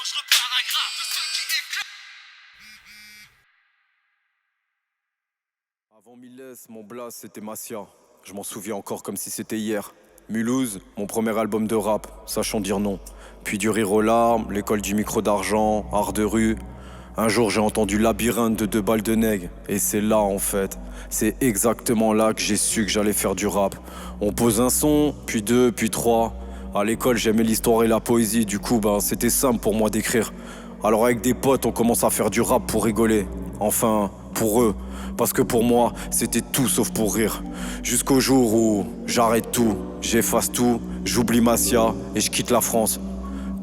je repars à grave de ceux qui éclatent. Avant Millès, mon blast c'était Massia. Je m'en souviens encore comme si c'était hier. Mulhouse, mon premier album de rap, sachant dire non. Puis du rire aux larmes, l'école du micro d'argent, art de rue. Un jour j'ai entendu Labyrinthe de 2 balles de nègre. Et c'est là en fait, c'est exactement là que j'ai su que j'allais faire du rap. On pose un son, puis 2, puis 3. À l'école j'aimais l'histoire et la poésie, du coup c'était simple pour moi d'écrire. Alors avec des potes on commence à faire du rap pour rigoler. Enfin, pour eux. Parce que pour moi, c'était tout sauf pour rire. Jusqu'au jour où j'arrête tout, j'efface tout, j'oublie Massia et je quitte la France.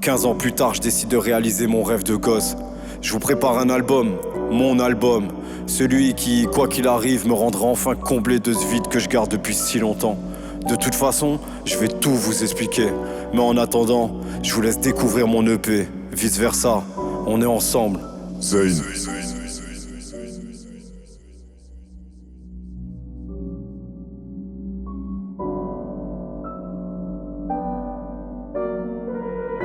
15 ans plus tard, je décide de réaliser mon rêve de gosse. Je vous prépare un album, mon album. Celui qui, quoi qu'il arrive, me rendra enfin comblé de ce vide que je garde depuis si longtemps. De toute façon, je vais tout vous expliquer. Mais en attendant, je vous laisse découvrir mon EP. Vice versa, on est ensemble. Zayn.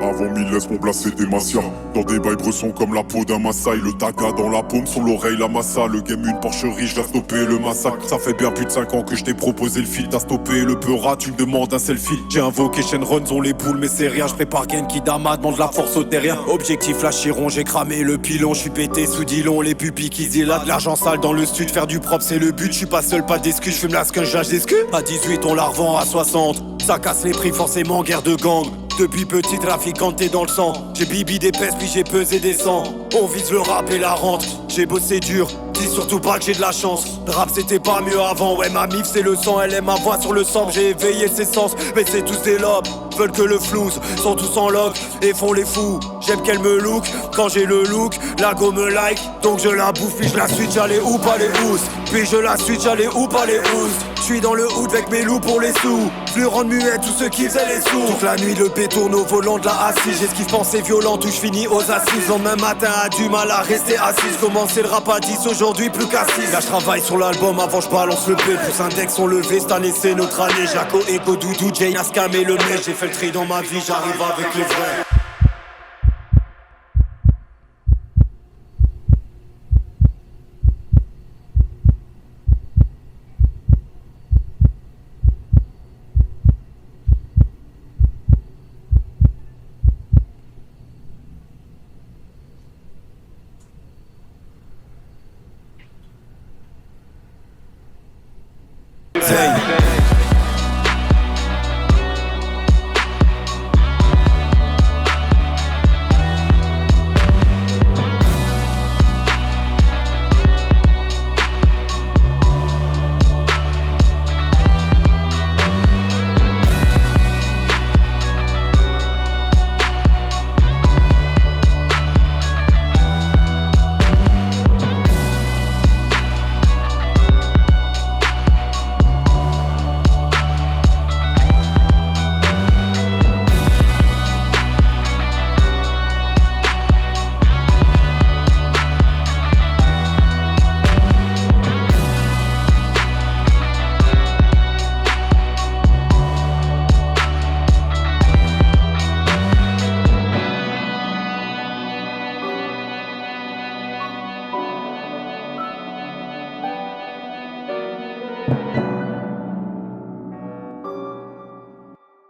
Avant Millès, mon blast c'était Massia. Dans des bails bressons comme la peau d'un Maasai. Le taga dans la paume, sur l'oreille la massa. Le game une porcherie, je viens stopper le massacre. Ça fait bien plus de 5 ans que je t'ai proposé le fil. T'as stoppé le peurat, tu me demandes un selfie. J'ai invoqué Shenron, ont les boules mais c'est rien. Je prépare Genki Dama, demande la force au terrien. Objectif la chiron, j'ai cramé le pilon. Je suis pété sous Dillon, les pupilles qui dilatent. L'argent sale dans le stud, faire du propre c'est le but. Je suis pas seul, pas d'excuse, je fume la skun, j'lâche des scuds. À 18 on la revend à 60. Ça casse les prix forcément, guerre de gang. Depuis petit trafiquant t'es dans le sang. J'ai bibi des pestes puis j'ai pesé des sangs. On vise le rap et la rente. J'ai bossé dur, dis surtout pas que j'ai de la chance. Rap c'était pas mieux avant, ouais ma mif c'est le sang. Elle aime ma voix sur le sang, j'ai éveillé ses sens. Mais c'est tous des lobes, veulent que le flouze. Sont tous en log et font les fous. J'aime qu'elle me look, quand j'ai le look. La go me like, donc je la bouffe. Puis je la switch, allez où pas les housses. Puis je la switch, allez où pas les housses. J'suis dans le hood avec mes loups pour les sous. Plus rendre muet tous ceux qui faisaient les sous. Toute la nuit le P tourne au volant de la assise. J'ai ce qui pensait violent où j'finis aux assises. Lendemain matin a du mal à rester assise. Commencer le rap à 10 aujourd'hui plus qu'à 6. Là j'travaille sur l'album avant j'balance le P. Plus index sont levés, cette année c'est notre année. Jaco, Ego, Doudou, Jane, Askam et le mec. J'ai fait le tri dans ma vie, j'arrive avec les vrais.